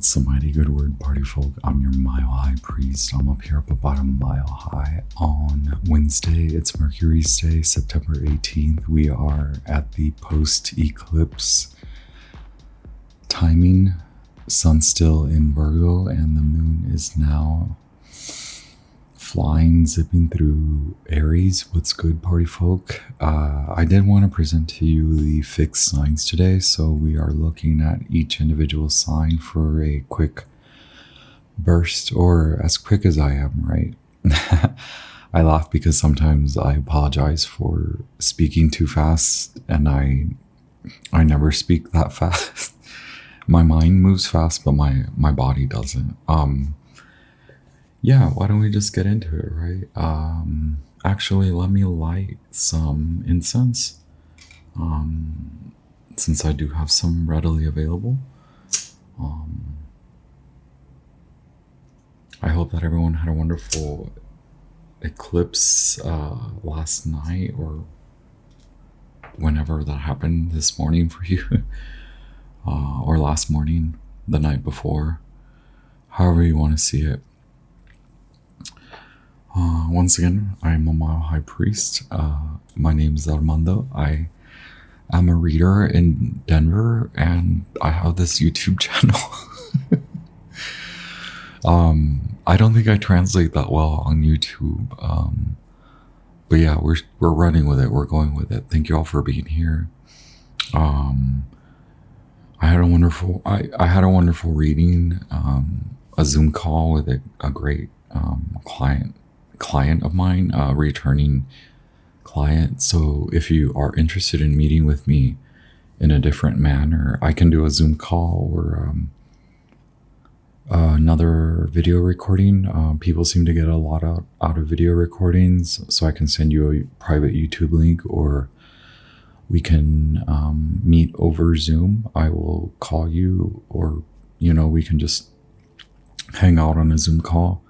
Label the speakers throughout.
Speaker 1: That's a mighty good word, party folk. I'm your mile high priest. I'm up here up about a mile high on Wednesday. It's Mercury's Day, September 18th. We are at the post eclipse timing. Sun still in Virgo, and the moon is now flying, zipping through Aries. What's good, party folk? I did want to present to you the fixed signs today, so we are looking at each individual sign for a quick burst, or as quick as I am, right? I laugh because sometimes I apologize for speaking too fast, and I never speak that fast. My mind moves fast, but my body doesn't. Yeah, why don't we just get into it, right? Actually, let me light some incense, since I do have some readily available. I hope that everyone had a wonderful eclipse last night, or whenever that happened this morning for you, or last morning, the night before, however you want to see it. Once again, I am a Mile High Priest. My name is Armando. I am a reader in Denver, and I have this YouTube channel. I don't think I translate that well on YouTube. But yeah, we're running with it. We're going with it. Thank you all for being here. I had a wonderful reading, a Zoom call with a great client of mine, returning client. So if you are interested in meeting with me in a different manner, I can do a Zoom call or another video recording. People seem to get a lot out of video recordings, so I can send you a private YouTube link, or we can meet over Zoom. I will call you, or we can just hang out on a Zoom call.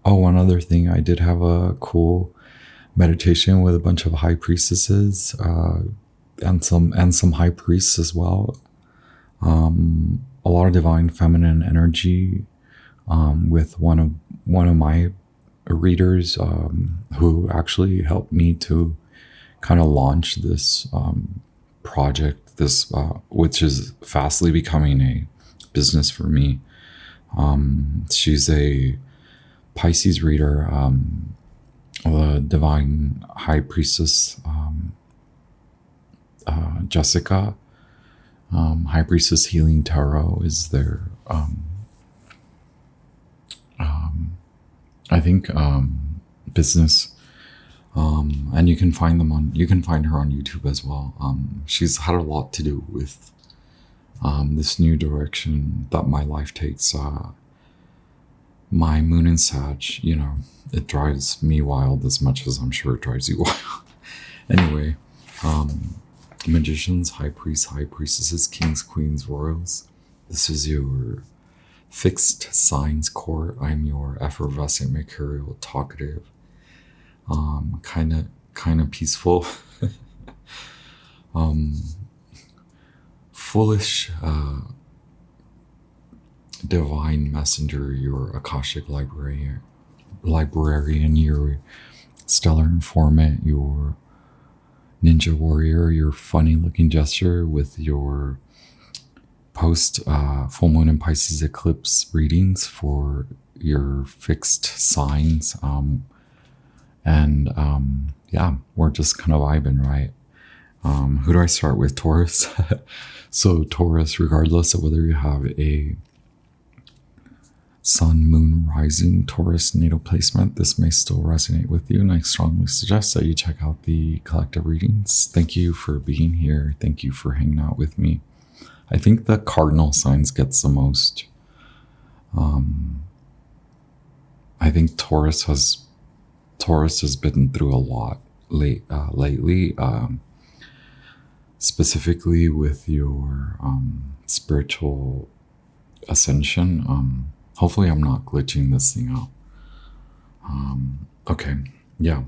Speaker 1: One other thing, I did have a cool meditation with a bunch of high priestesses, and some high priests as well. A lot of divine feminine energy, with one of my readers, who actually helped me to kind of launch this project, which is fastly becoming a business for me. She's a Pisces reader, the divine high priestess, Jessica. High priestess healing tarot is their I think business, and you can find her on YouTube as well. She's had a lot to do with this new direction that my life takes. My moon in Sag, it drives me wild as much as I'm sure it drives you wild. Anyway, magicians, high priests, high priestesses, kings, queens, royals. This is your fixed signs court. I'm your effervescent, mercurial, talkative, kind of peaceful, foolish, divine messenger, your Akashic librarian, your stellar informant, your ninja warrior, your funny looking gesture with your post full moon and Pisces eclipse readings for your fixed signs. Yeah, we're just kind of vibing, right? Who do I start with? Taurus. So Taurus, regardless of whether you have a Sun, Moon, Rising, Taurus natal placement, this may still resonate with you, and I strongly suggest that you check out the collective readings. Thank you for being here. Thank you for hanging out with me. I think the cardinal signs gets the most. I think Taurus has been through a lot lately, specifically with your spiritual ascension. Hopefully I'm not glitching this thing out. Okay, yeah.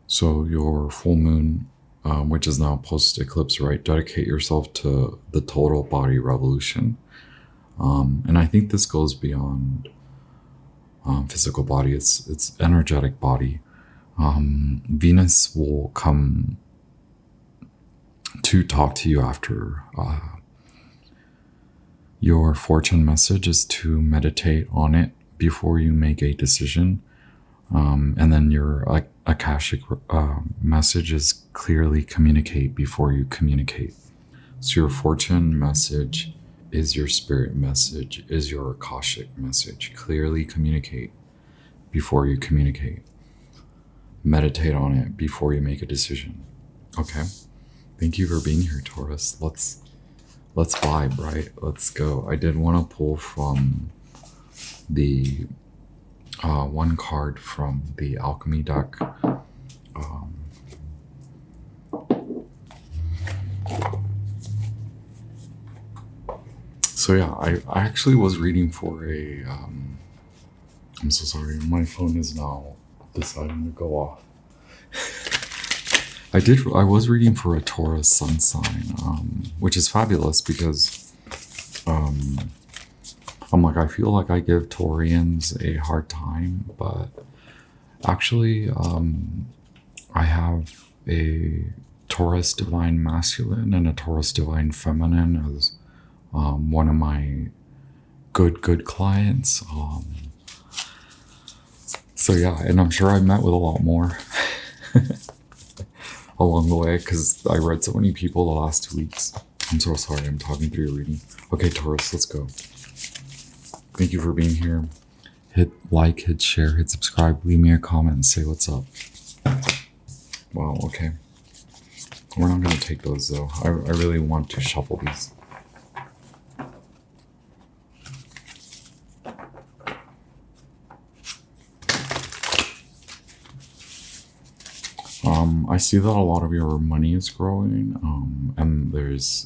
Speaker 1: So your full moon, which is now post-eclipse, right? Dedicate yourself to the total body revolution. And I think this goes beyond physical body. It's energetic body. Venus will come to talk to you after your fortune message is to meditate on it before you make a decision. And then your Akashic message is clearly communicate before you communicate. So your fortune message is your spirit message, is your Akashic message. Clearly communicate before you communicate. Meditate on it before you make a decision. Okay? Thank you for being here, Taurus. Let's vibe, right? Let's go. I did want to pull from the one card from the alchemy deck. So yeah, I actually was reading for a I'm so sorry, my phone is now deciding to go off. I was reading for a Taurus sun sign, which is fabulous because I'm like, I feel like I give Taurians a hard time, but actually I have a Taurus divine masculine and a Taurus divine feminine as one of my good clients. So yeah, and I'm sure I met with a lot more along the way because I read so many people the last 2 weeks. I'm so sorry, I'm talking through your reading. Okay, Taurus, let's go. Thank you for being here. Hit like, hit share, hit subscribe, leave me a comment and say what's up. Wow, okay. We're not going to take those though. I really want to shuffle these. I see that a lot of your money is growing, and there's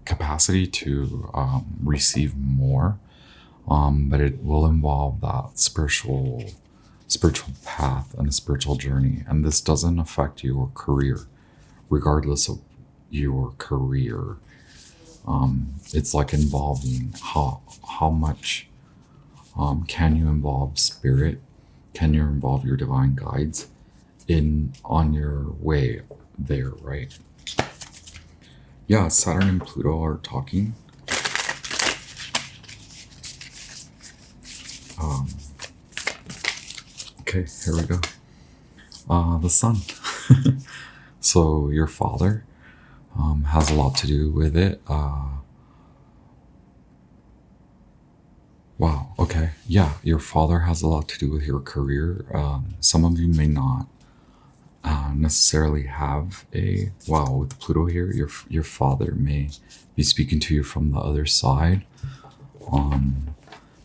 Speaker 1: capacity to receive more, but it will involve that spiritual path and a spiritual journey. And this doesn't affect your career, regardless of your career. It's like involving how much can you involve spirit? Can you involve your divine guides on your way there, right? Yeah, Saturn and Pluto are talking. Okay, here we go. The sun. So your father has a lot to do with it. Wow, okay. Yeah, your father has a lot to do with your career. Some of you may not necessarily have with Pluto here, your father may be speaking to you from the other side.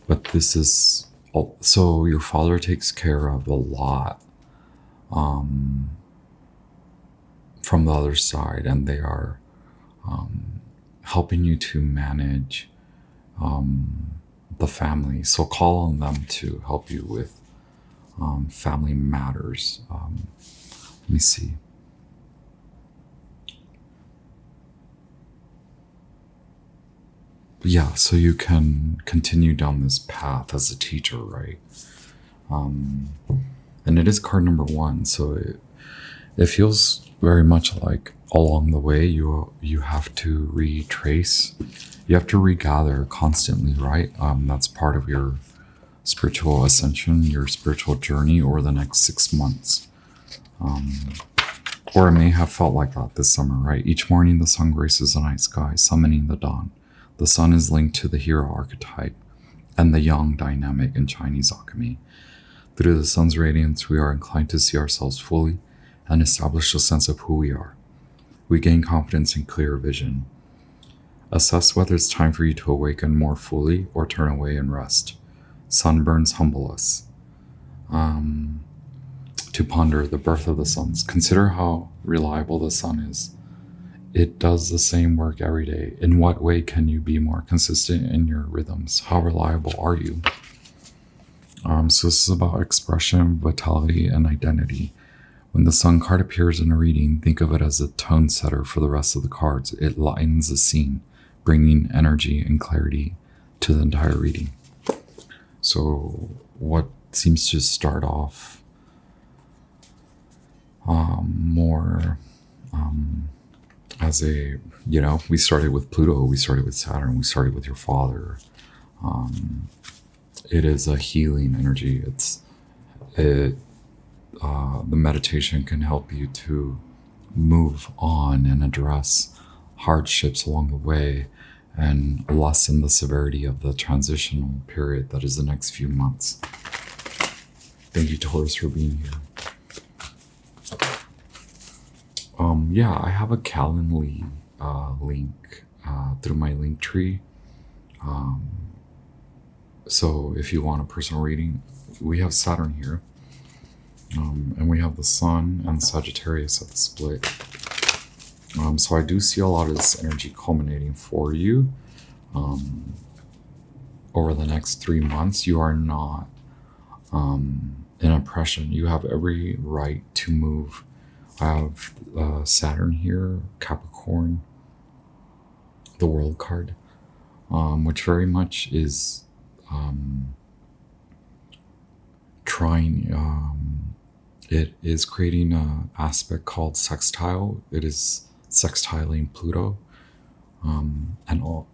Speaker 1: But this is, so your father takes care of a lot from the other side, and they are helping you to manage the family. So call on them to help you with family matters. Let me see. Yeah, so you can continue down this path as a teacher, right? And it is card number 1, so it feels very much like along the way you have to retrace, you have to regather constantly, right? That's part of your spiritual ascension, your spiritual journey over the next 6 months. Or it may have felt like that this summer, right? Each morning the sun graces the night sky, summoning the dawn. The sun is linked to the hero archetype and the yang dynamic in Chinese alchemy. Through the sun's radiance, we are inclined to see ourselves fully and establish a sense of who we are. We gain confidence and clear vision. Assess whether it's time for you to awaken more fully or turn away and rest. Sunburns humble us. To ponder the birth of the suns. Consider how reliable the sun is. It does the same work every day. In what way can you be more consistent in your rhythms? How reliable are you? So this is about expression, vitality, and identity. When the sun card appears in a reading, think of it as a tone setter for the rest of the cards. It lightens the scene, bringing energy and clarity to the entire reading. So what seems to start off more as a, we started with Pluto, we started with Saturn, we started with your father. It is a healing energy. The meditation can help you to move on and address hardships along the way and lessen the severity of the transitional period that is the next few months. Thank you, Taurus, for being here. I have a Calendly link through my link tree. So if you want a personal reading, we have Saturn here. And we have the Sun and Sagittarius at the split. So I do see a lot of this energy culminating for you. Over the next 3 months, you are not in oppression. You have every right to move. I have Saturn here, Capricorn, the World card, which very much is trying. It is creating an aspect called sextile. It is sextiling Pluto and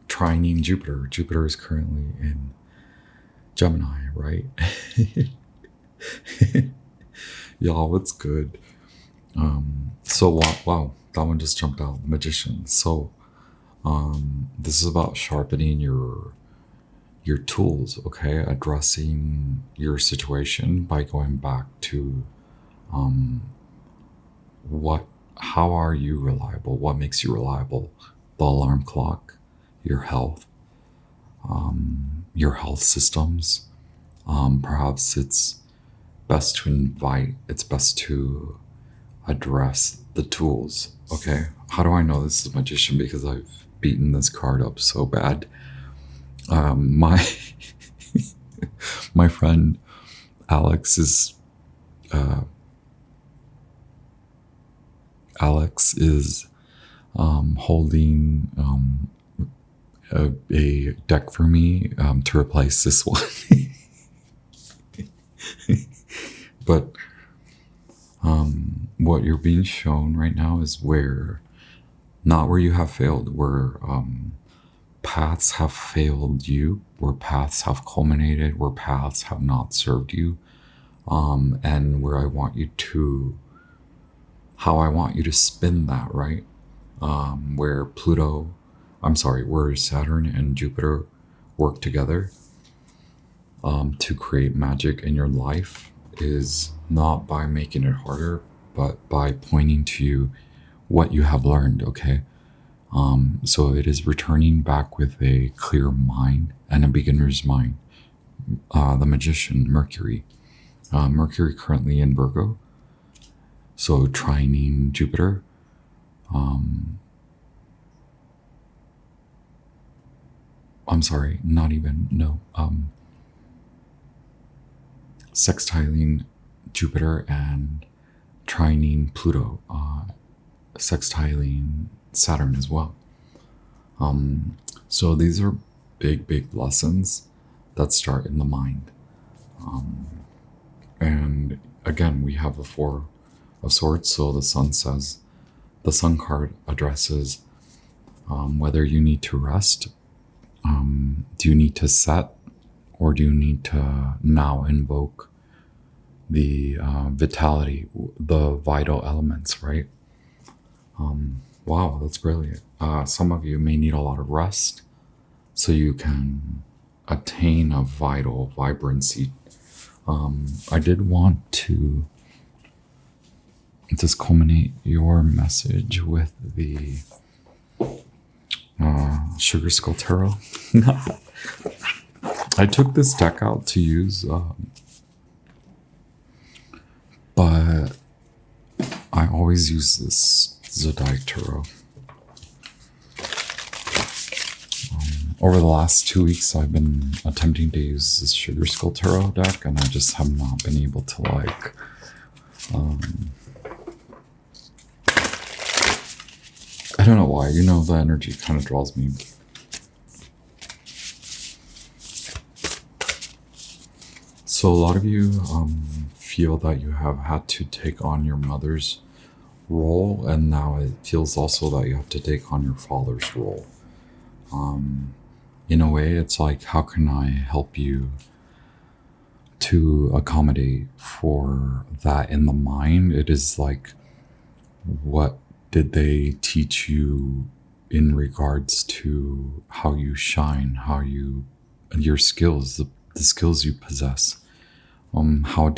Speaker 1: trining Jupiter. Jupiter is currently in Gemini, right? Y'all, what's good? Wow, that one just jumped out. Magician. So this is about sharpening your tools, okay? Addressing your situation by going back to how are you reliable? What makes you reliable? The alarm clock, your health systems. Perhaps it's best to address the tools. Okay, how do I know this is a magician? Because I've beaten this card up so bad. My friend Alex is holding a deck for me to replace this one. But what you're being shown right now is not where you have failed, where paths have failed you, where paths have culminated, where paths have not served you, and where how I want you to spin that, right? Where Saturn and Jupiter work together to create magic in your life is not by making it harder, but by pointing to you what you have learned, okay? So it is returning back with a clear mind and a beginner's mind. The magician, Mercury. Mercury currently in Virgo. So trining Jupiter. Sextiling Jupiter and trining Pluto. Sextiling Saturn as well. So these are big lessons that start in the mind. And again, we have the Four of Swords. So the Sun card addresses whether you need to rest. Do you need to set, or do you need to now invoke the vitality, the vital elements, right? Wow, that's brilliant. Some of you may need a lot of rest so you can attain a vital vibrancy. I did want to just culminate your message with the Sugar Skull Tarot. I took this deck out to use, but I always use this Zodiac Tarot. Over the last 2 weeks, I've been attempting to use this Sugar Skull Tarot deck, and I just have not been able to I don't know why. The energy kind of draws me. So a lot of you feel that you have had to take on your mother's role, and now it feels also that you have to take on your father's role. In a way, it's like, how can I help you to accommodate for that in the mind? It is like, what did they teach you in regards to how you shine, your skills, the skills you possess? How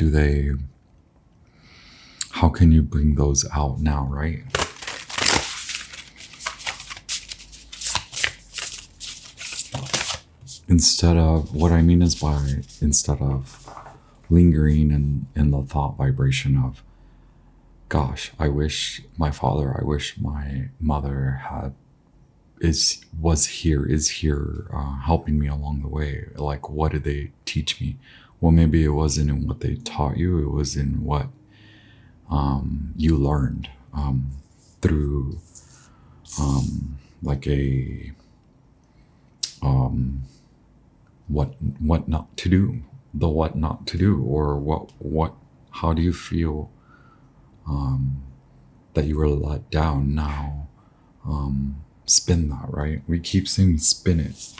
Speaker 1: can you bring those out now, right? Instead of, what I mean is by, instead of lingering in the thought vibration of, gosh, I wish my father, I wish my mother is here helping me along the way. Like, what did they teach me? Well, maybe it wasn't in what they taught you, it was in what you learned through like a what not to do, what not to do, or how do you feel that you were let down. Now spin that, right? We keep saying spin it.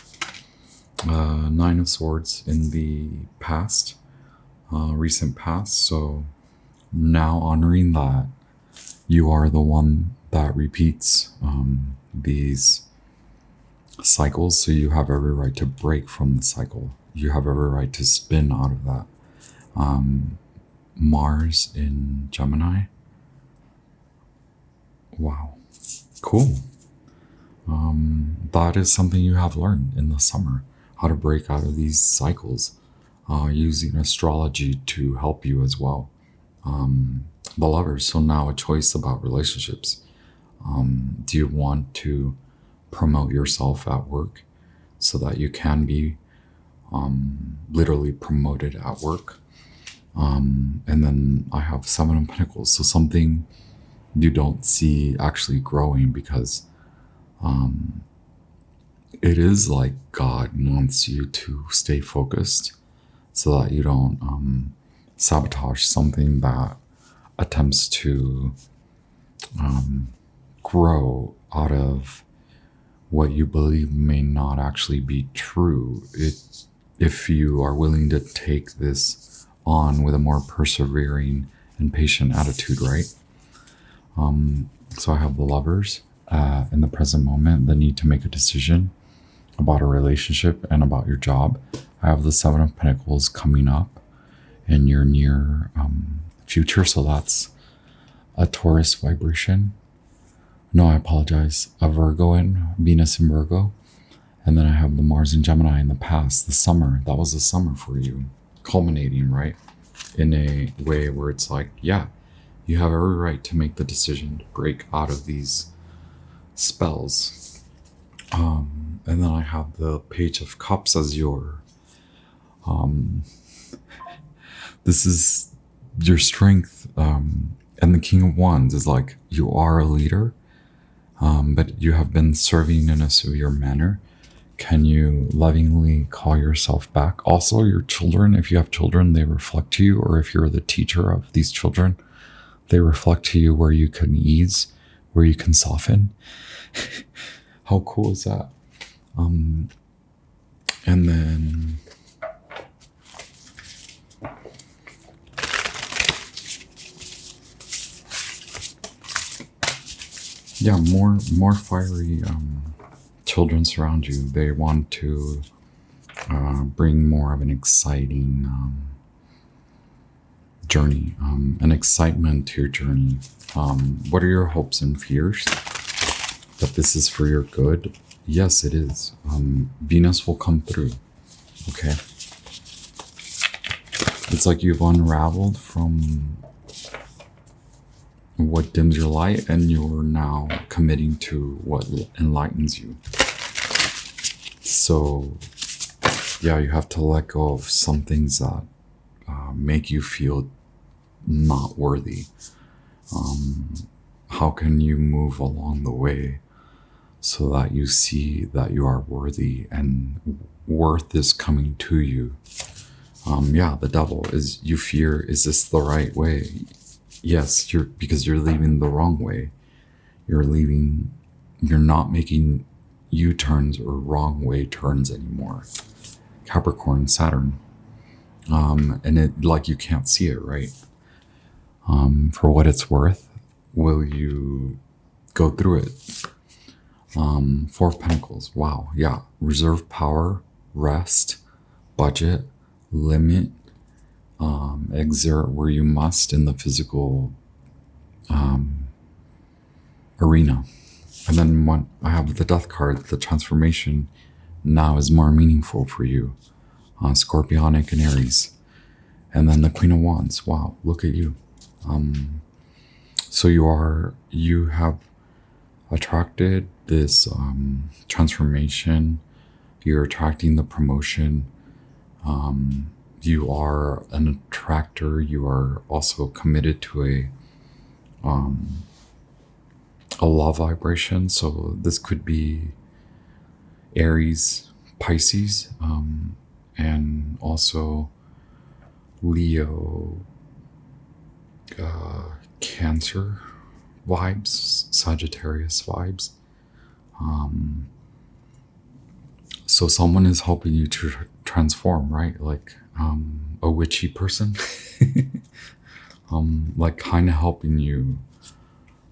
Speaker 1: Nine of Swords in the past, recent past. So now honoring that you are the one that repeats these cycles, so you have every right to break from the cycle. You have every right to spin out of that. Mars in Gemini. Wow, cool. That is something you have learned in the summer, how to break out of these cycles, using astrology to help you as well. The Lovers. So now a choice about relationships. Do you want to promote yourself at work so that you can be literally promoted at work? And then I have Seven of Pentacles. So something you don't see actually growing, because it is like God wants you to stay focused so that you don't sabotage something that attempts to grow out of what you believe may not actually be true. If you are willing to take this on with a more persevering and patient attitude, right? So I have the Lovers in the present moment, the need to make a decision about a relationship and about your job. I have the Seven of Pentacles coming up in your near future. So that's a Taurus vibration. No, I apologize. A Virgo in Venus in Virgo. And then I have the Mars in Gemini in the past, the summer. That was the summer for you, culminating, right? In a way where it's like, yeah, you have every right to make the decision to break out of these spells. And then I have the Page of Cups as your this is your strength, and the King of Wands is like, you are a leader, but you have been serving in a severe manner. Can you lovingly call yourself back? Also, your children, if you have children, they reflect to you, or if you're the teacher of these children, they reflect to you where you can ease, where you can soften. How cool is that? And then yeah, more fiery children surround you. They want to bring more of an exciting journey, an excitement to your journey. What are your hopes and fears? That this is for your good? Yes, it is. Venus will come through. Okay. It's like you've unraveled from what dims your light, and you're now committing to what enlightens you. So yeah, you have to let go of some things that make you feel not worthy. How can you move along the way so that you see that you are worthy and worth is coming to you? Yeah, the devil is, you fear, is this the right way? Yes, because you're leaving the wrong way. You're not making U-turns or wrong way turns anymore. Capricorn, Saturn. And it, like, you can't see it, right? For what it's worth, will you go through it? Four of Pentacles. Wow. Yeah. Reserve power, rest, budget, limit, exert where you must in the physical arena. And then when I have the Death card, the transformation now is more meaningful for you. Scorpionic and Aries. And then the Queen of Wands. Wow, look at you. So you have attracted this transformation. You're attracting the promotion. You are an attractor. You are also committed to a love vibration. So this could be Aries, Pisces, and also Leo, Cancer vibes, Sagittarius vibes. So someone is helping you to transform, right? Like a witchy person, like kind of helping you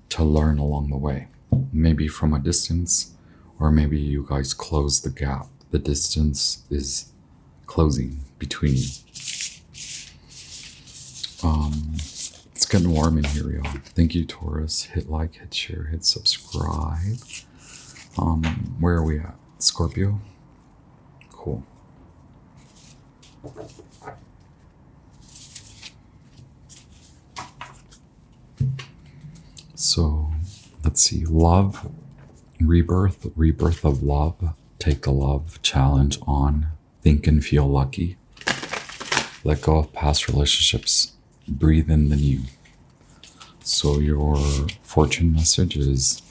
Speaker 1: to learn along the way, maybe from a distance, or maybe you guys close the gap. The distance is closing between you. It's getting warm in here, y'all. Thank you, Taurus. Hit like, hit share, hit subscribe. Where are we at? Scorpio? Cool. So, let's see. Love, rebirth of love. Take the love challenge on. Think and feel lucky. Let go of past relationships. Breathe in the new. So your fortune message is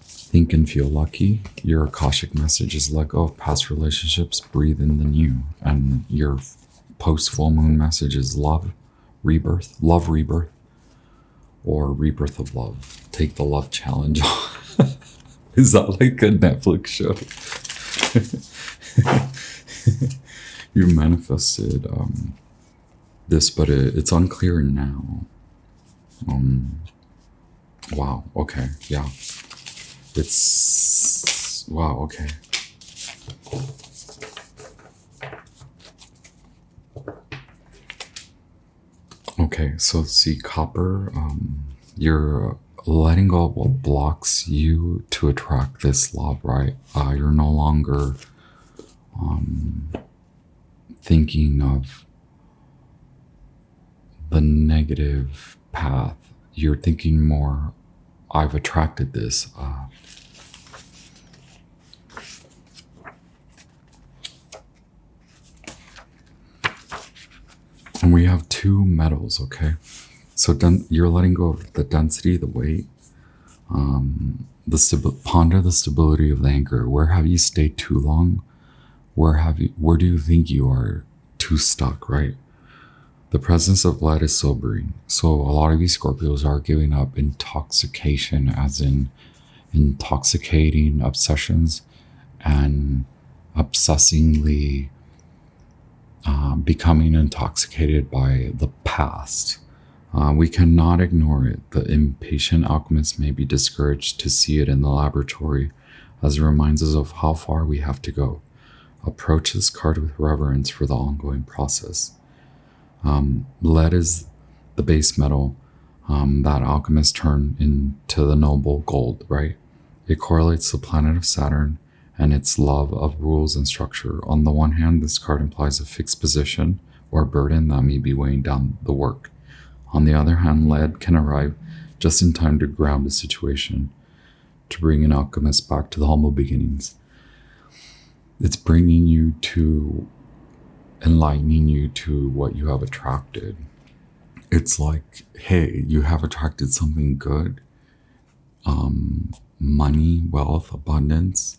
Speaker 1: think and feel lucky. Your Akashic message is let go of past relationships. Breathe in the new. And your post full moon message is love rebirth, or rebirth of love. Take the love challenge. Is that like a Netflix show? You manifested this, but it's unclear now. Wow. Okay. Yeah. It's wow. Okay. Okay. So see, copper. You're letting go of what blocks you to attract this love, right? You're no longer thinking of the negative path. You're thinking more, I've attracted this. And we have two metals, okay? So you're letting go of the density, the weight, ponder the stability of the anchor. Where have you stayed too long? Where do you think you are too stuck, right? The presence of lead is sobering. So a lot of these Scorpios are giving up intoxication, as in intoxicating obsessions and obsessingly becoming intoxicated by the past. We cannot ignore it. The impatient alchemist may be discouraged to see it in the laboratory, as it reminds us of how far we have to go. Approach this card with reverence for the ongoing process. Lead is the base metal that alchemists turn into the noble gold, right? It correlates the planet of Saturn and its love of rules and structure. On the one hand, this card implies a fixed position or burden that may be weighing down the work. On the other hand, lead can arrive just in time to ground the situation, to bring an alchemist back to the humble beginnings. It's bringing you to, enlightening you to what you have attracted. It's like, hey, you have attracted something good. Money, wealth, abundance.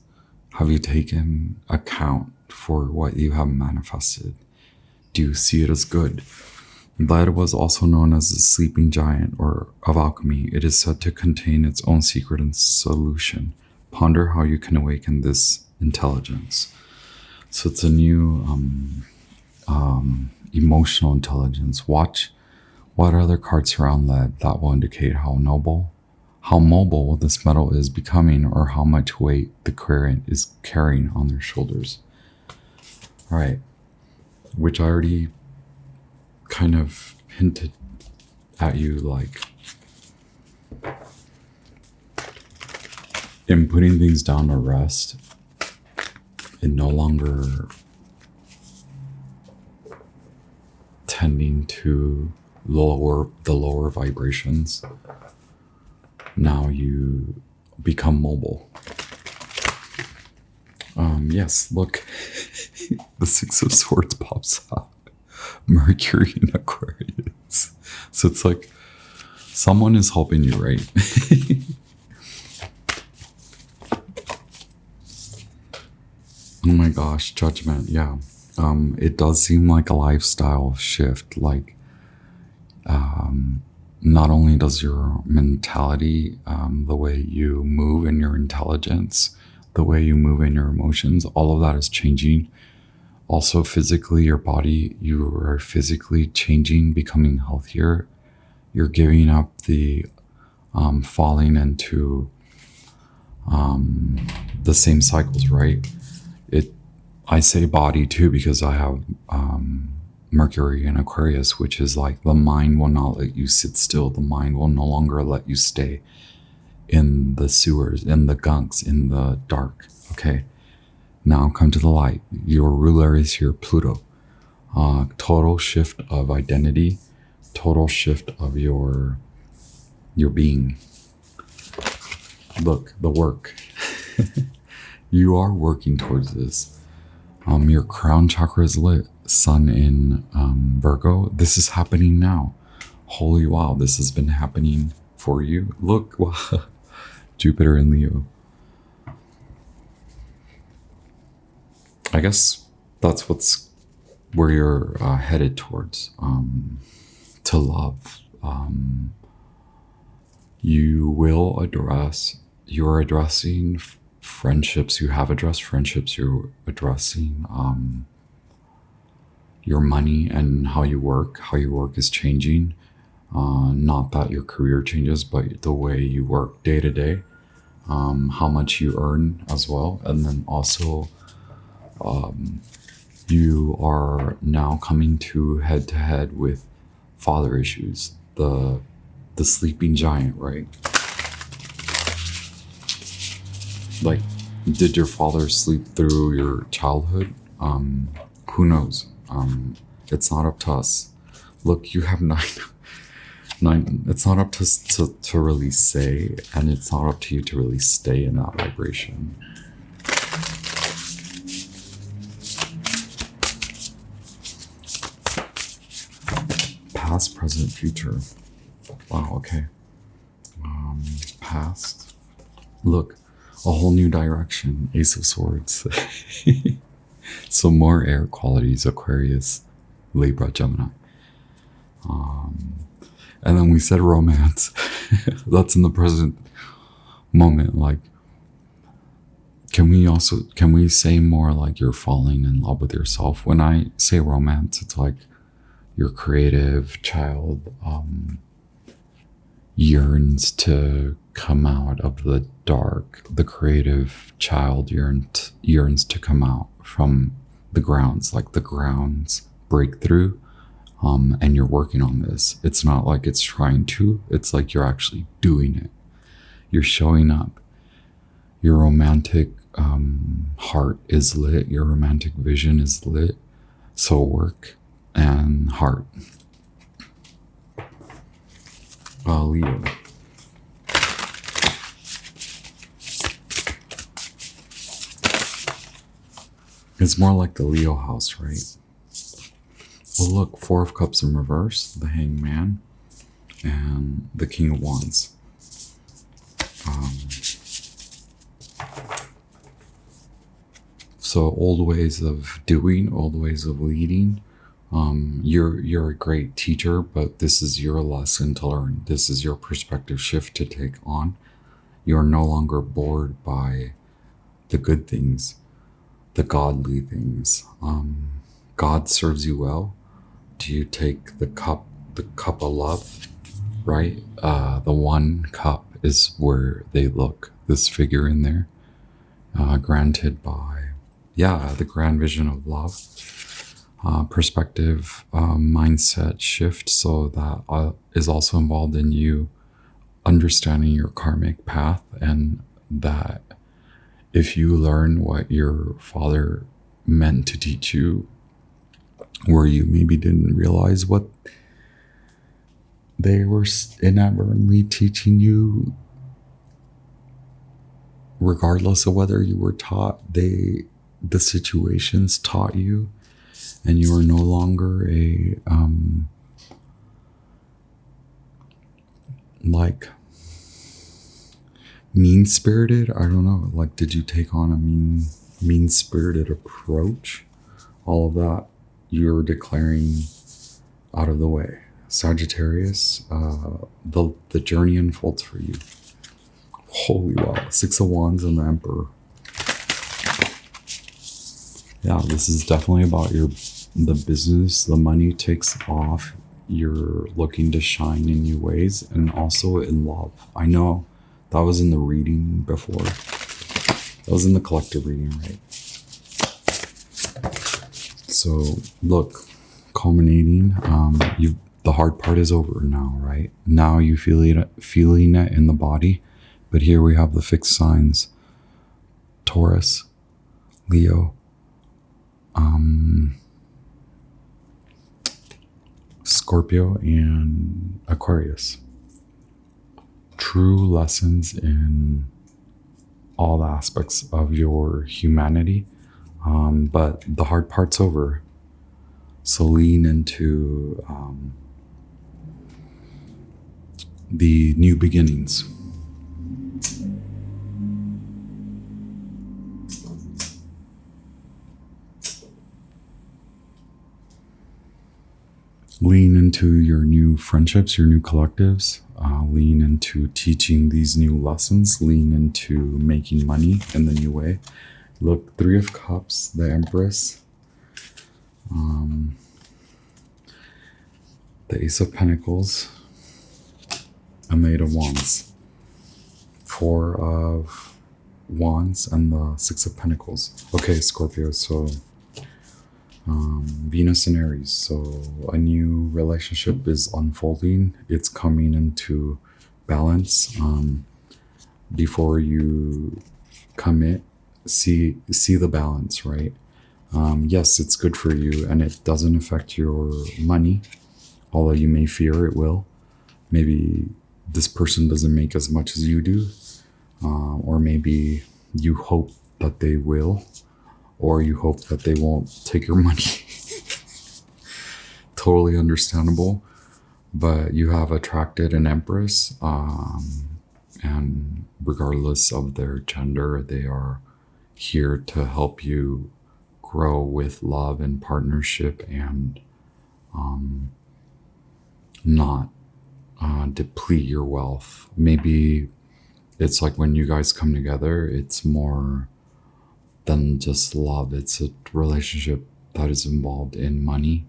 Speaker 1: Have you taken account for what you have manifested? Do you see it as good? Lead was also known as the sleeping giant or of alchemy. It is said to contain its own secret and solution. Ponder how you can awaken this intelligence. So it's a new emotional intelligence. Watch what other cards surround lead. That will indicate how mobile this metal is becoming, or how much weight the Aquarian is carrying on their shoulders. All right, which I already kind of hinted at you, like in putting things down to rest, and no longer tending to the lower vibrations. Now you become mobile. Yes, look, the Six of Swords pops out. Mercury in Aquarius. So it's like someone is helping you, right? Oh my gosh, Judgment. Yeah. It does seem like a lifestyle shift. Like, not only does your mentality, the way you move in your intelligence, the way you move in your emotions, all of that is changing. Also, physically, your body, you are physically changing, becoming healthier. You're giving up the falling into the same cycles, right? I say body too because I have Mercury in Aquarius, which is like the mind will not let you sit still. The mind will no longer let you stay in the sewers, in the gunks, in the dark. Okay. Now come to the light. Your ruler is here, Pluto. Total shift of identity, total shift of your being. Look, the work. You are working towards this. Your crown chakra is lit. Sun in Virgo. This is happening now. Holy wow, this has been happening for you. Look, wow. Jupiter in Leo. I guess that's where you're headed towards, to love. You're addressing friendships. You have addressed friendships. You're addressing your money and how you work. How your work is changing. Not that your career changes, but the way you work day to day. How much you earn as well. And then also, you are now coming to head with father issues, the sleeping giant, right? Like, did your father sleep through your childhood? Who knows? It's not up to us. Look, you have nine. It's not up to us to really say, and it's not up to you to really stay in that vibration. Past, present, future. Wow, okay. Past. Look, a whole new direction. Ace of Swords. So more air qualities, Aquarius, Libra, Gemini. And then we said romance. That's in the present moment. Like, can we say more like you're falling in love with yourself? When I say romance, it's like your creative child yearns to come out of the dark. The creative child yearns to come out from the grounds, like the grounds breakthrough. And you're working on this. It's not like it's trying to, it's like you're actually doing it. You're showing up. Your romantic heart is lit. Your romantic vision is lit. So work and heart. Leo. It's more like the Leo house, right? Well, look, Four of Cups in reverse, the Hangman, and the King of Wands. So old ways of doing, old ways of leading, You're a great teacher, but this is your lesson to learn. This is your perspective shift to take on. You're no longer bored by the good things, the godly things. God serves you well. Do you take the cup of love, right? The one cup is where they look, this figure in there, granted by, the grand vision of love, perspective, mindset shift. So that is also involved in you understanding your karmic path, and that if you learn what your father meant to teach you, where you maybe didn't realize what they were inadvertently teaching you, regardless of whether you were taught, the situations taught you, and you are no longer a like mean-spirited. I don't know, like, did you take on a mean-spirited approach? All of that you're declaring out of the way. Sagittarius, the journey unfolds for you. Holy wow. 6 of Wands and the Emperor. Yeah, this is definitely about the business. The money takes off. You're looking to shine in new ways, and also in love. I know that was in the reading before. That was in the collective reading, right? So look, culminating, the hard part is over now, right? Now you feeling it in the body, but here we have the fixed signs: Taurus, Leo, Scorpio, and Aquarius. True lessons in all the aspects of your humanity. But the hard part's over. So lean into the new beginnings. Lean into your new friendships, your new collectives. Lean into teaching these new lessons. Lean into making money in the new way. Look, 3 of Cups, the Empress, the Ace of Pentacles, and the 8 of Wands. 4 of Wands and the 6 of Pentacles. Okay, Scorpio, so Venus and Aries. So a new relationship is unfolding. It's coming into balance. Before you commit, see the balance, right? Yes, it's good for you, and it doesn't affect your money, although you may fear it will. Maybe this person doesn't make as much as you do, or maybe you hope that they will, or you hope that they won't take your money. Totally understandable, but you have attracted an Empress, and regardless of their gender, they are here to help you grow with love and partnership, and not deplete your wealth. Maybe it's like when you guys come together, it's more than just love. It's a relationship that is involved in money,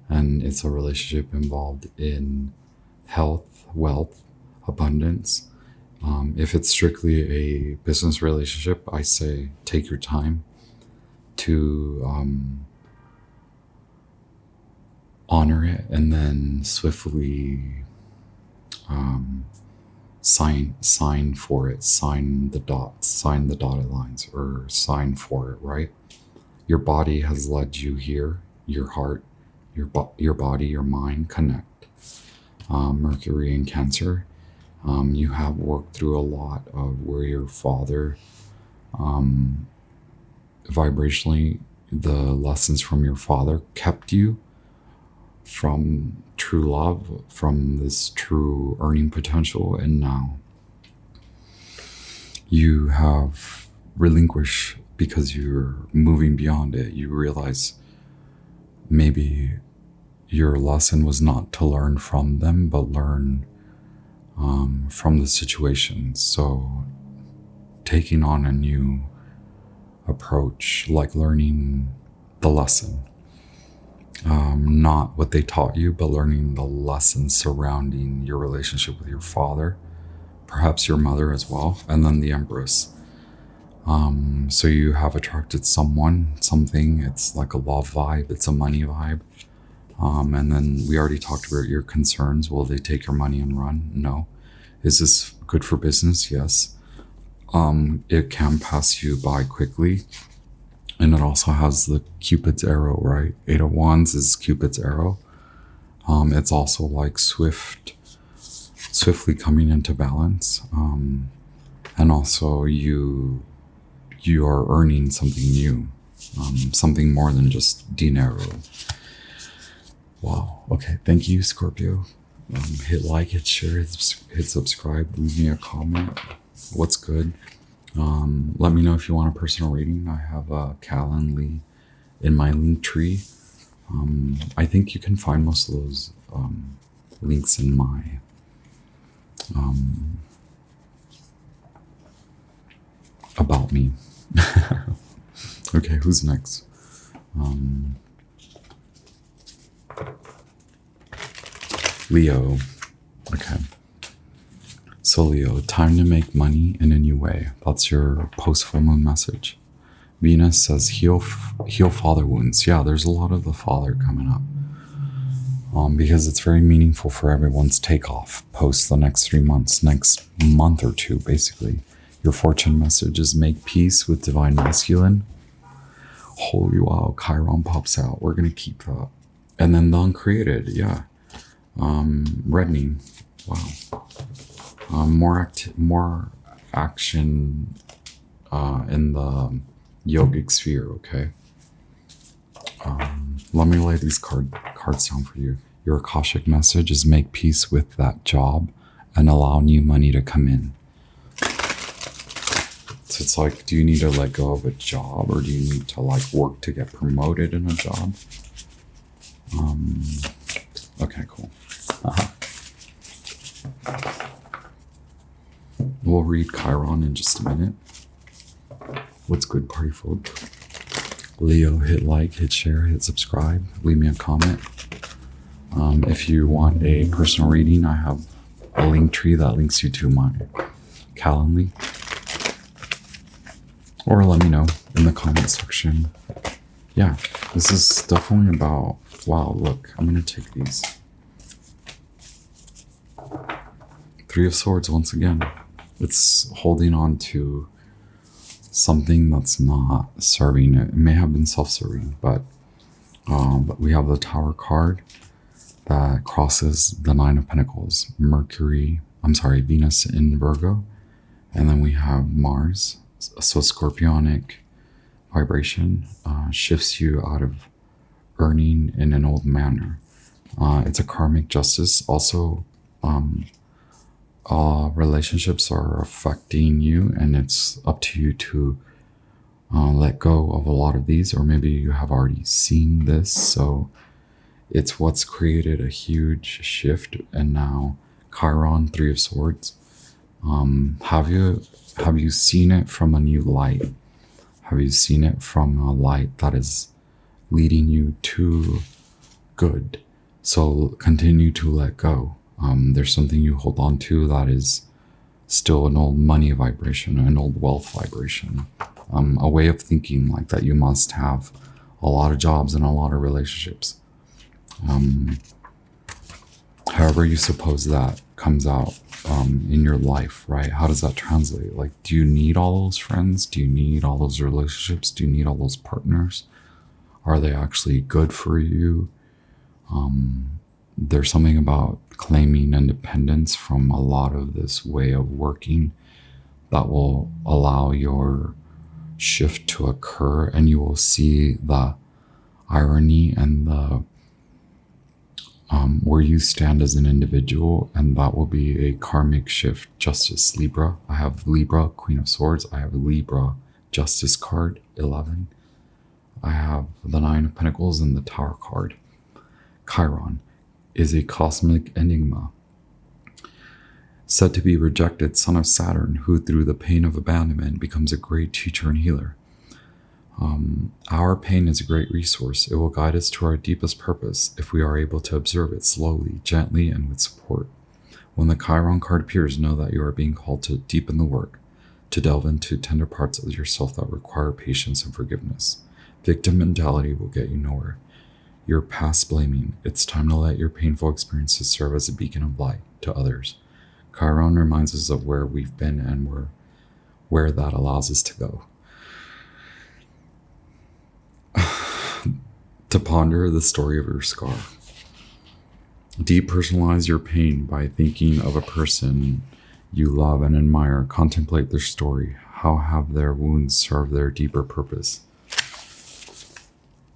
Speaker 1: and it's a relationship involved in health, wealth, abundance. If it's strictly a business relationship, I say take your time to honor it, and then swiftly sign for it, sign the dotted lines, or sign for it, right? Your body has led you here. Your heart, your body, your mind connect. Mercury and Cancer. You have worked through a lot of where your father, vibrationally, the lessons from your father kept you from true love, from this true earning potential, and now you have relinquished because you're moving beyond it. You realize maybe your lesson was not to learn from them, but learn from the situation. So taking on a new approach, like learning the lesson, not what they taught you, but learning the lessons surrounding your relationship with your father, perhaps your mother as well, and then the Empress. So you have attracted someone, something. It's like a love vibe, it's a money vibe. And then we already talked about your concerns. Will they take your money and run? No. Is this good for business? Yes. It can pass you by quickly. And it also has the Cupid's arrow, right? 8 of Wands is Cupid's arrow. It's also like swiftly coming into balance. And also you are earning something new, something more than just dinero. Wow. Okay. Thank you, Scorpio. Hit like, hit share, hit subscribe, leave me a comment. What's good? Let me know if you want a personal reading. I have a Calendly in my link tree. I think you can find most of those links in my about me. Okay, who's next? Leo. Okay. So Leo, time to make money in a new way. That's your post-full moon message. Venus says heal father wounds. Yeah, there's a lot of the father coming up. Because it's very meaningful for everyone's takeoff post the next 3 months, next month or two, basically. Your fortune message is make peace with divine masculine. Holy wow, Chiron pops out. We're going to keep that. And then the uncreated, yeah. Reddening, wow. More action in the yogic sphere, okay? Let me lay these cards down for you. Your Akashic message is make peace with that job and allow new money to come in. So it's like, do you need to let go of a job, or do you need to like work to get promoted in a job? Okay, cool. We'll read Chiron in just a minute. What's good, party folk? Leo, hit like, hit share, hit subscribe, leave me a comment. If you want a personal reading, I have a link tree that links you to my Calendly. Or let me know in the comment section. Yeah, this is definitely about, wow, look, I'm going to take these. 3 of Swords once again. It's holding on to something that's not serving it. It may have been self-serving, but we have the Tower card that crosses the 9 of Pentacles. Venus in Virgo. And then we have Mars. So scorpionic vibration shifts you out of earning in an old manner. It's a karmic justice. Also, relationships are affecting you, and it's up to you to let go of a lot of these, or maybe you have already seen this. So it's what's created a huge shift. And now Chiron, 3 of Swords. Have you seen it from a new light? Have you seen it from a light that is leading you to good? So continue to let go. There's something you hold on to that is still an old money vibration, an old wealth vibration, a way of thinking like that you must have a lot of jobs and a lot of relationships. However you suppose that comes out in your life, right? How does that translate? Like, do you need all those friends? Do you need all those relationships? Do you need all those partners? Are they actually good for you? There's something about claiming independence from a lot of this way of working that will allow your shift to occur, and you will see the irony and the where you stand as an individual, and that will be a karmic shift. Justice, Libra. I have Libra, Queen of Swords. I have Libra, Justice card, 11. I have the 9 of Pentacles and the Tower card. Chiron is a cosmic enigma, said to be rejected son of Saturn, who through the pain of abandonment becomes a great teacher and healer. Our pain is a great resource. It will guide us to our deepest purpose if we are able to observe it slowly, gently, and with support. When the Chiron card appears, know that you are being called to deepen the work, to delve into tender parts of yourself that require patience and forgiveness. Victim mentality will get you nowhere. You're past blaming. It's time to let your painful experiences serve as a beacon of light to others. Chiron reminds us of where we've been and where that allows us to go. To ponder the story of your scar. Depersonalize your pain by thinking of a person you love and admire. Contemplate their story. How have their wounds served their deeper purpose?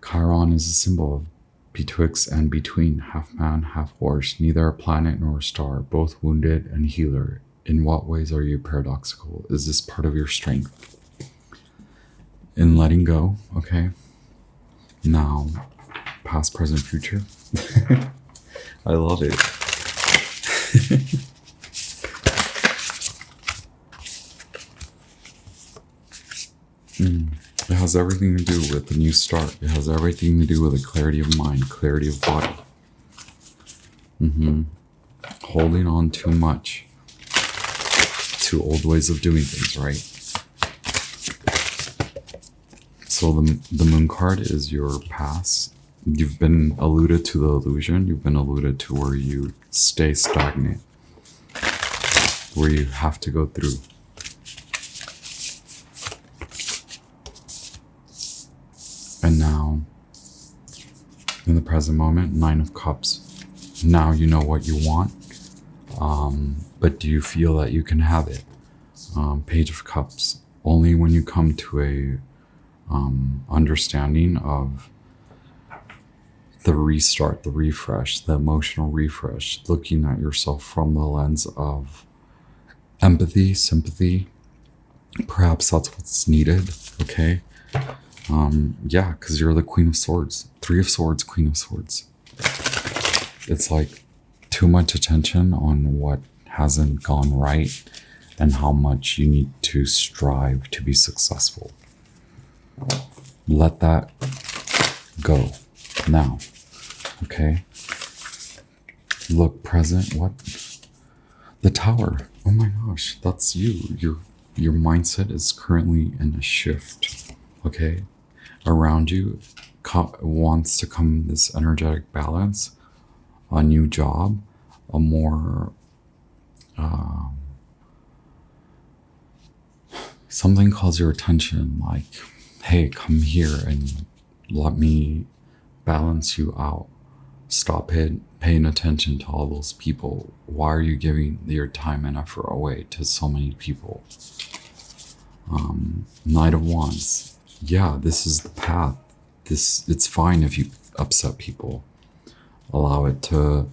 Speaker 1: Chiron is a symbol of betwixt and between, half man, half horse, neither a planet nor a star, both wounded and healer. In what ways are you paradoxical? Is this part of your strength? In letting go, okay? Now, past, present, future. I love it. It has everything to do with a new start. It has everything to do with a clarity of mind, clarity of body. Holding on too much to old ways of doing things, right? So the moon card is your past. You've been alluded to the illusion. You've been alluded to where you stay stagnant, where you have to go through. And now, in the present moment, 9 of Cups. Now you know what you want, but do you feel that you can have it? Page of Cups. Only when you come to a understanding of the restart, the refresh, the emotional refresh, looking at yourself from the lens of empathy, sympathy. Perhaps that's what's needed, okay? Yeah, because you're the Queen of Swords. 3 of Swords, Queen of Swords. It's like too much attention on what hasn't gone right and how much you need to strive to be successful. Let that go now, okay? Look present. What? The Tower. Oh my gosh, that's you. Your mindset is currently in a shift, okay? Around you wants to come this energetic balance, a new job, a more something calls your attention, like, hey, come here and let me balance you out. Stop paying attention to all those people. Why are you giving your time and effort away to so many people? Knight of Wands. Yeah, this is the path. It's fine if you upset people. Allow it to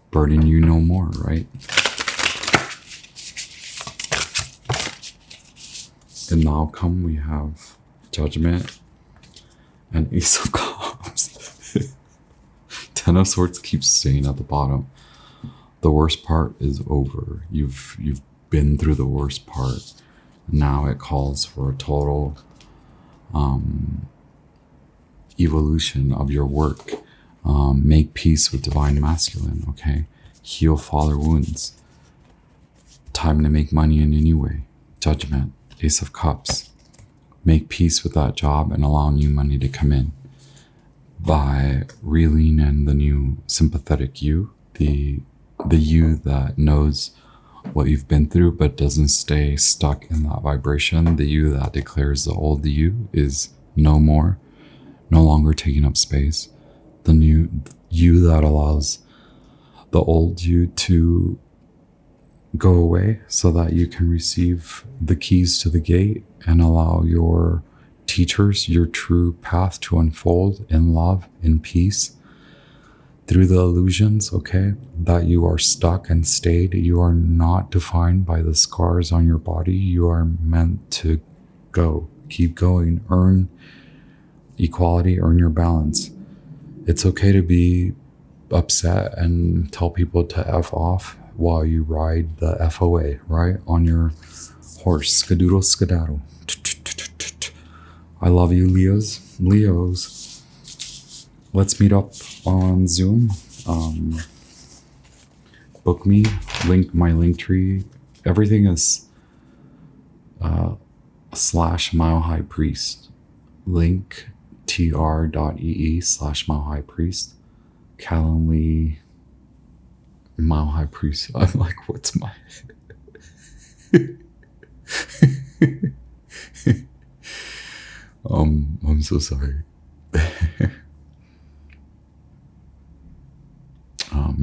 Speaker 1: burden you no more, right? In the outcome, we have Judgment and Ace of Cups. 10 of Swords keeps staying at the bottom. The worst part is over. You've been through the worst part. Now it calls for a total evolution of your work. Make peace with divine masculine, okay? Heal father wounds. Time to make money in a new way. Judgment. Ace of Cups. Make peace with that job and allow new money to come in by reeling in the new sympathetic you, the you that knows what you've been through but doesn't stay stuck in that vibration. The you that declares the old you is no more, no longer taking up space. The new you that allows the old you to go away so that you can receive the keys to the gate and allow your teachers, your true path to unfold in love, in peace, through the illusions, okay, that you are stuck and stayed. You are not defined by the scars on your body. You are meant to go, keep going, earn equality, earn your balance. It's okay to be upset and tell people to F off while you ride the F away, right? On your horse. Skadoodle skedaddle. I love you, Leos. Leos. Let's meet up on Zoom. Book me. My link tree. Everything is / Mile High Priest. Link tr.ee / Mile High Priest. Calendly Mile High Priest. I'm like, what's my I'm so sorry.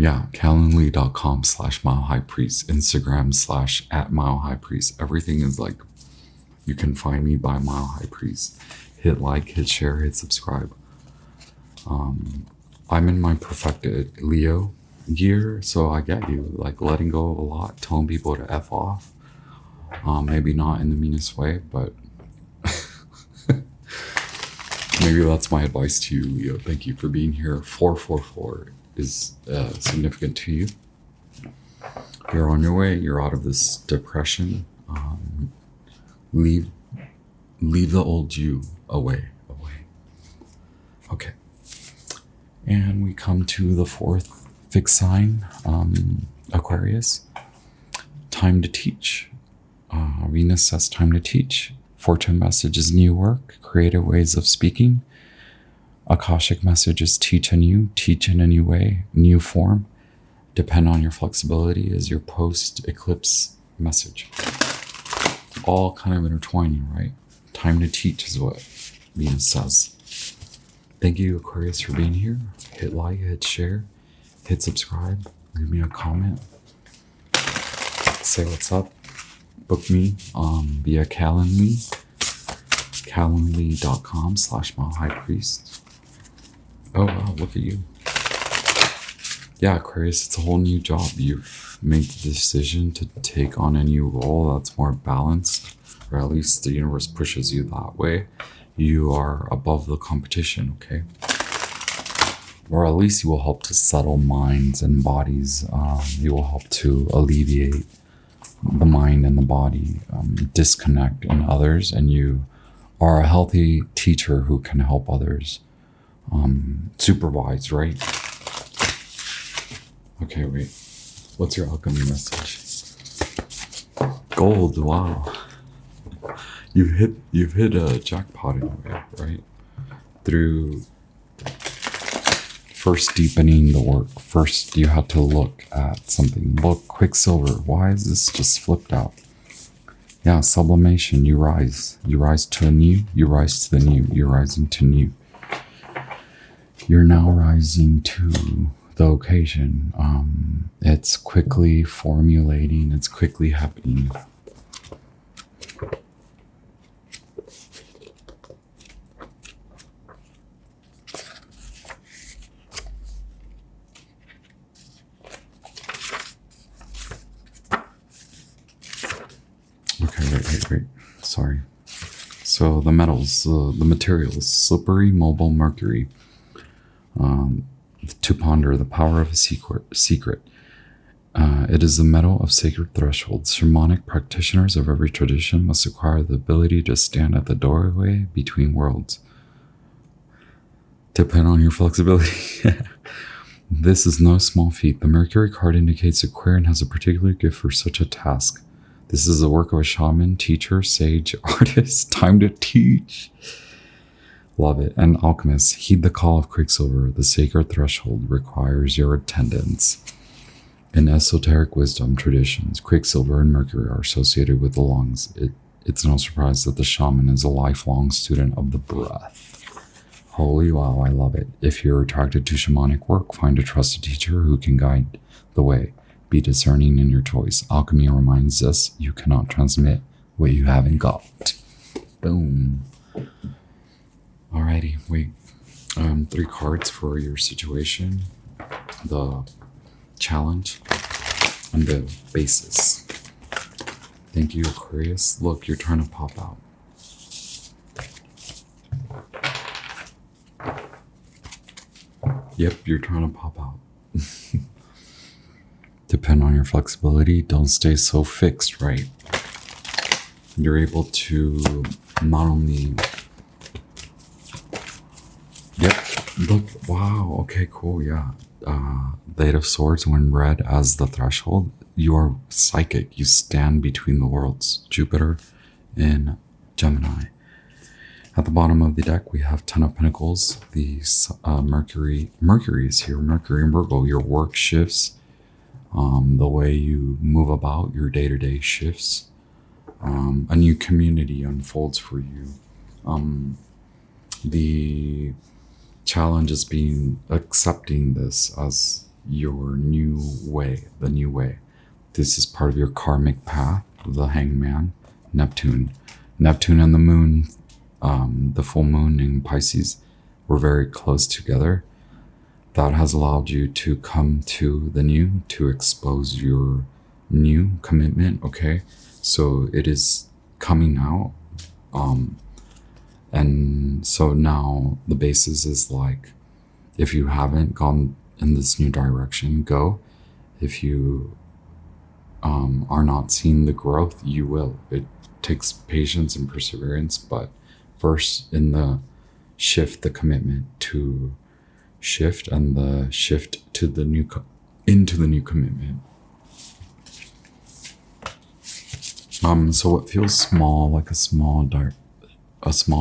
Speaker 1: Yeah, calendly.com / Mile High Priest, Instagram / @Mile High Priest. Everything is like, you can find me by Mile High Priest. Hit like, hit share, hit subscribe. I'm in my perfected Leo year, so I get you, like letting go of a lot, telling people to F off. Maybe not in the meanest way, but maybe that's my advice to you, Leo. Thank you for being here. 444 is significant to you. You're on your way. You're out of this depression. Leave the old you away. Okay. And we come to the fourth fixed sign, Aquarius. Time to teach. Venus says time to teach. Fortune message is new work, creative ways of speaking. Akashic message is teach anew, teach in a new way, new form. Depend on your flexibility is your post-eclipse message. All kind of intertwining, right? Time to teach is what Venus says. Thank you, Aquarius, for being here. Hit like, hit share, hit subscribe, leave me a comment. Say what's up. Book me via Calendly, calendly.com / Mile High Priest. Oh wow, look at you. Yeah, Aquarius, it's a whole new job. You've made the decision to take on a new role that's more balanced, or at least the universe pushes you that way. You are above the competition, okay? Or at least you will help to settle minds and bodies. You will help to alleviate the mind and the body disconnect in others, and you are a healthy teacher who can help others supervise, right? Okay, wait. What's your alchemy message? Gold. Wow. You've hit a jackpot in a way, right? Through first deepening the work. First, you had to look at something. Look, Quicksilver. Why is this just flipped out? Yeah, sublimation. You rise. You rise to a new. You rise to the new. You're rising to new. You're now rising to the occasion. It's quickly formulating. It's quickly happening. Wait. Sorry. So the metals, the materials, slippery, mobile mercury. To ponder the power of a secret. It is the metal of sacred thresholds. Shamanic practitioners of every tradition must acquire the ability to stand at the doorway between worlds. Depend on your flexibility. This is no small feat. The Mercury card indicates Aquarian has a particular gift for such a task. This is the work of a shaman, teacher, sage, artist. Time to teach. Love it. And alchemist, heed the call of Quicksilver. The sacred threshold requires your attendance. In esoteric wisdom traditions, Quicksilver and Mercury are associated with the lungs. It's no surprise that the shaman is a lifelong student of the breath. Holy wow, I love it. If you're attracted to shamanic work, find a trusted teacher who can guide the way. Be discerning in your choice. Alchemy reminds us you cannot transmit what you haven't got. Boom. Alrighty, wait. 3 cards for your situation, the challenge, and the basis. Thank you, Aquarius. Look, you're trying to pop out. Yep, you're trying to pop out. Depend on your flexibility. Don't stay so fixed, right? You're able to not only... Yep. Look. Wow. Okay, cool. Yeah. The Eight of Swords, when read as the threshold, you are psychic. You stand between the worlds. Jupiter in Gemini. At the bottom of the deck, we have Ten of Pentacles. The Mercury is here. Mercury and Virgo. Your work shifts. The way you move about, your day-to-day shifts. A new community unfolds for you. The challenge is accepting this as your new way, the new way. This is part of your karmic path, the Hangman, Neptune. Neptune and the moon, the full moon in Pisces, were very close together. That has allowed you to come to the new, to expose your new commitment, okay? So it is coming out. And so now the basis is like, if you haven't gone in this new direction, go. If you are not seeing the growth, you will. It takes patience and perseverance, but first in the shift, the commitment to shift, and the shift to the new into the new commitment. So what feels small, like a small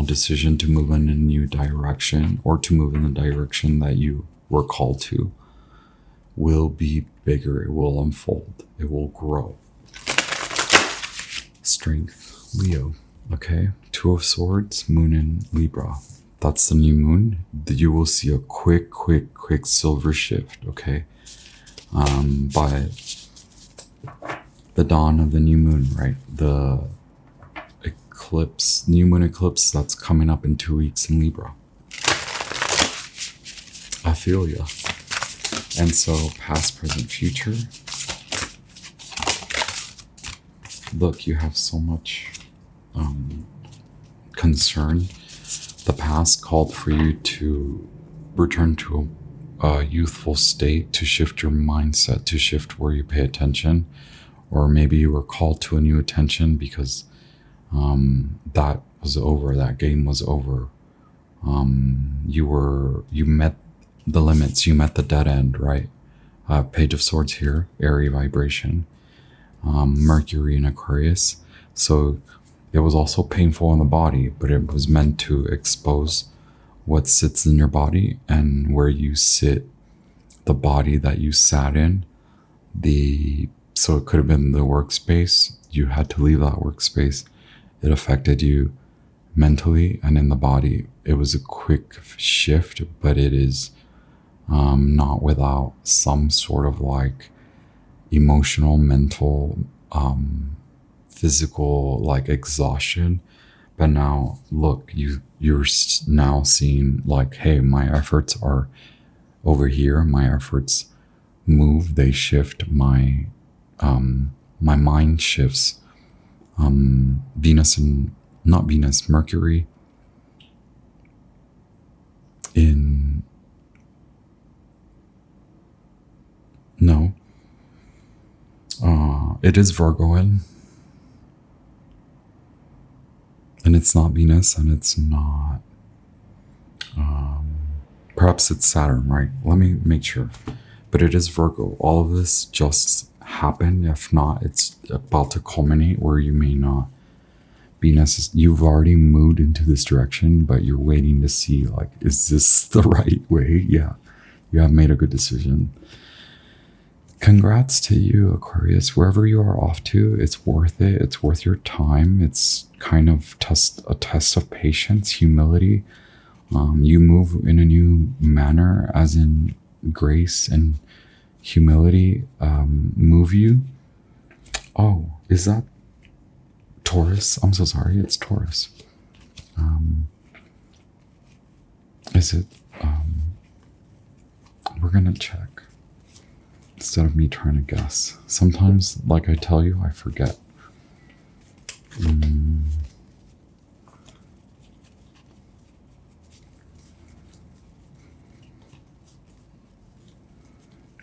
Speaker 1: decision to move in a new direction, or to move in the direction that you were called to, will be bigger. It will unfold. It will grow. Strength, Leo. Okay, Two of Swords, Moon in Libra. That's the new moon. You will see a quick silver shift, okay? By the dawn of the new moon, right? The eclipse, new moon eclipse, that's coming up in 2 weeks in Libra. I feel ya. And so, past, present, future. Look, you have so much concern. The past called for you to return to a youthful state, to shift your mindset, to shift where you pay attention. Or maybe you were called to a new attention because that was over, that game was over. You met the limits, you met the dead end, right? Page of Swords here, airy vibration. Mercury in Aquarius. So it was also painful in the body, but it was meant to expose what sits in your body and where you sit, the body that you sat in. So it could have been the workspace. You had to leave that workspace. It affected you mentally and in the body. It was a quick shift, but it is not without some sort of like emotional, mental, physical, like exhaustion. But now look, you're now seeing like, hey, my efforts are over here. My efforts move, they shift. My mind shifts. Mercury in, no, it is Virgo in, and it's not Venus, and it's not, perhaps it's Saturn, right? Let me make sure. But it is Virgo. All of this just happened. If not, it's about to culminate where you may not be necessary. You've already moved into this direction, but you're waiting to see, like, is this the right way? Yeah, you have made a good decision. Congrats to you, Aquarius. Wherever you are off to, it's worth it. It's worth your time. It's kind of a test of patience, humility. You move in a new manner, as in grace and humility move you. Oh, is that Taurus? I'm so sorry, it's Taurus. Is it? We're gonna check instead of me trying to guess. Sometimes, like I tell you, I forget.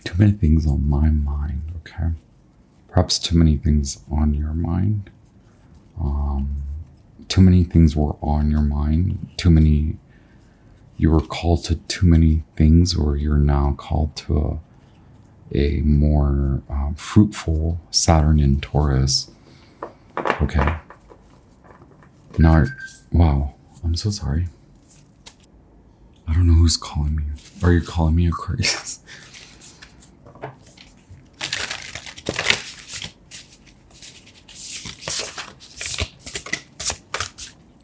Speaker 1: Too many things on my mind, okay? Perhaps too many things on your mind. Too many things were on your mind. You were called to too many things, or you're now called to a more fruitful Saturn in Taurus. Okay. Now, wow, I'm so sorry. I don't know who's calling me. Are you calling me Aquarius?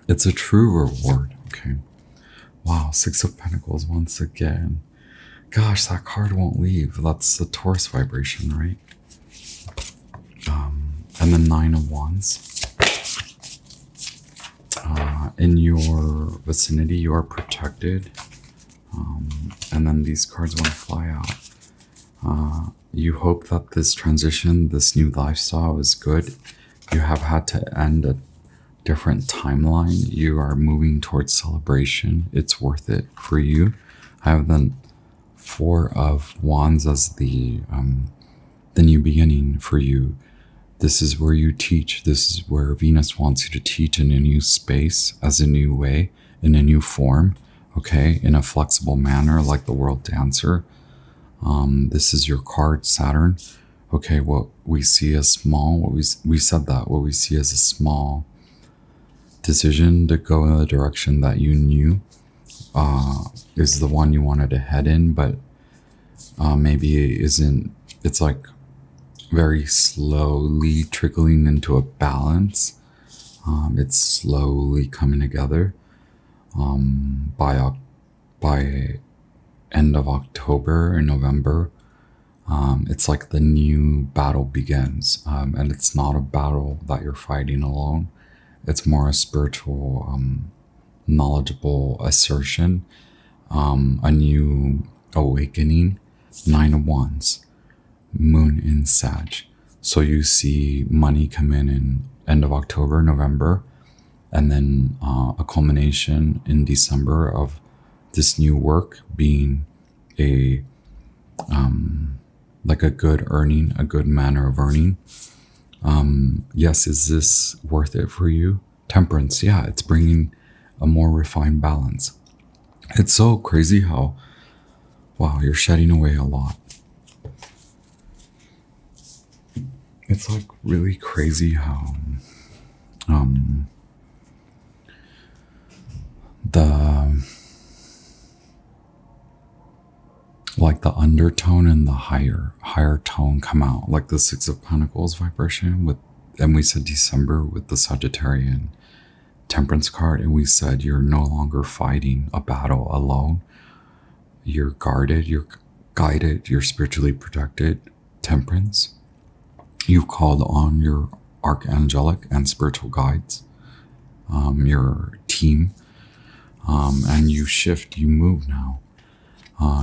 Speaker 1: It's a true reward, okay? Wow, Six of Pentacles once again. Gosh, that card won't leave. That's the Taurus vibration, right? And the Nine of Wands. In your vicinity, you are protected. And then these cards want to fly out. You hope that this transition, this new lifestyle is good. You have had to end a different timeline. You are moving towards celebration. It's worth it for you. I have the Four of Wands as the new beginning for you. This is where you teach. This is where Venus wants you to teach in a new space, as a new way, in a new form, okay, in a flexible manner, like the world dancer. This is your card, Saturn. Okay, what we see as small, what we said that, what we see as a small decision to go in the direction that you knew is the one you wanted to head in, but maybe it isn't. It's like very slowly trickling into a balance. It's slowly coming together. By end of October and November, it's like the new battle begins, and it's not a battle that you're fighting alone. It's more a spiritual, knowledgeable assertion, a new awakening. Nine of Wands, Moon in Sag. So you see money come in end of October, November, and then a culmination in December of this new work being a like a good earning, a good manner of earning. Yes, is this worth it for you? Temperance, yeah, it's bringing a more refined balance. It's so crazy how, wow, you're shedding away a lot. It's like really crazy how the undertone and the higher tone come out, like the Six of Pentacles vibration with, and we said December with the Sagittarian Temperance card, and we said you're no longer fighting a battle alone. You're guarded, you're guided, you're spiritually protected. Temperance. You called on your archangelic and spiritual guides, your team, and you shift, you move now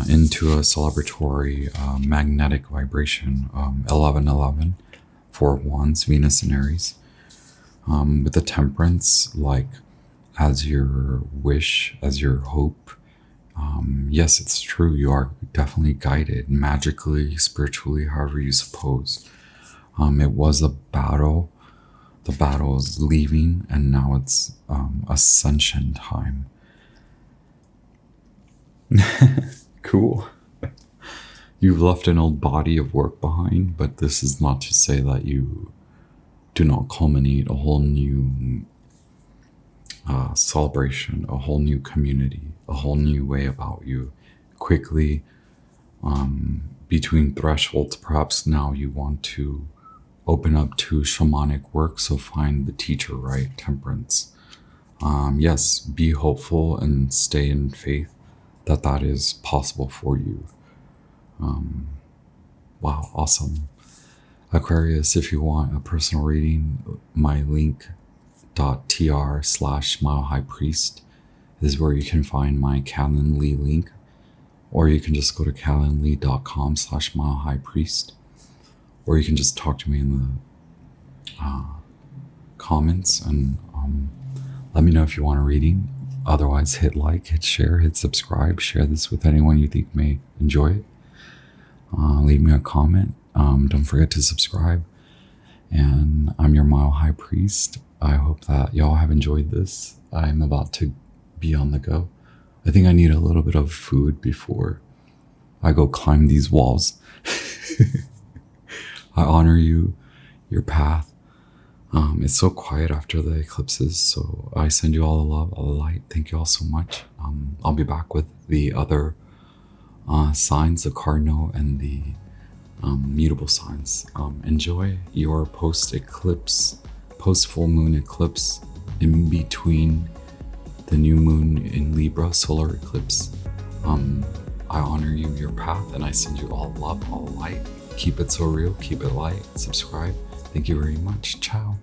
Speaker 1: into a celebratory magnetic vibration, 1111, Four of Wands, Venus and Aries, with the Temperance, like as your wish, as your hope. Yes, it's true. You are definitely guided magically, spiritually, however you suppose. It was a battle. The battle is leaving, and now it's ascension time. Cool. You've left an old body of work behind, but this is not to say that you do not culminate a whole new celebration, a whole new community, a whole new way about you. Quickly, between thresholds, perhaps now you want to open up to shamanic work, so find the teacher, right? Temperance. Yes, be hopeful and stay in faith that that is possible for you. Wow, awesome. Aquarius, if you want a personal reading, my link.tr/milehighpriest is where you can find my Calendly link, or you can just go to calendly.com/milehighpriest, or you can just talk to me in the comments and let me know if you want a reading. Otherwise, hit like, hit share, hit subscribe, share this with anyone you think may enjoy it. Leave me a comment. Don't forget to subscribe. And I'm your Mile High Priest. I hope that y'all have enjoyed this. I'm about to be on the go. I think I need a little bit of food before I go climb these walls. I honor you, your path. It's so quiet after the eclipses, so I send you all the love, all the light. Thank you all so much. I'll be back with the other signs, the cardinal and the mutable signs. Enjoy your post-eclipse, post-full moon eclipse in between the new moon in Libra solar eclipse. I honor you, your path, and I send you all love, all light. Keep it so real, keep it light, subscribe. Thank you very much. Ciao.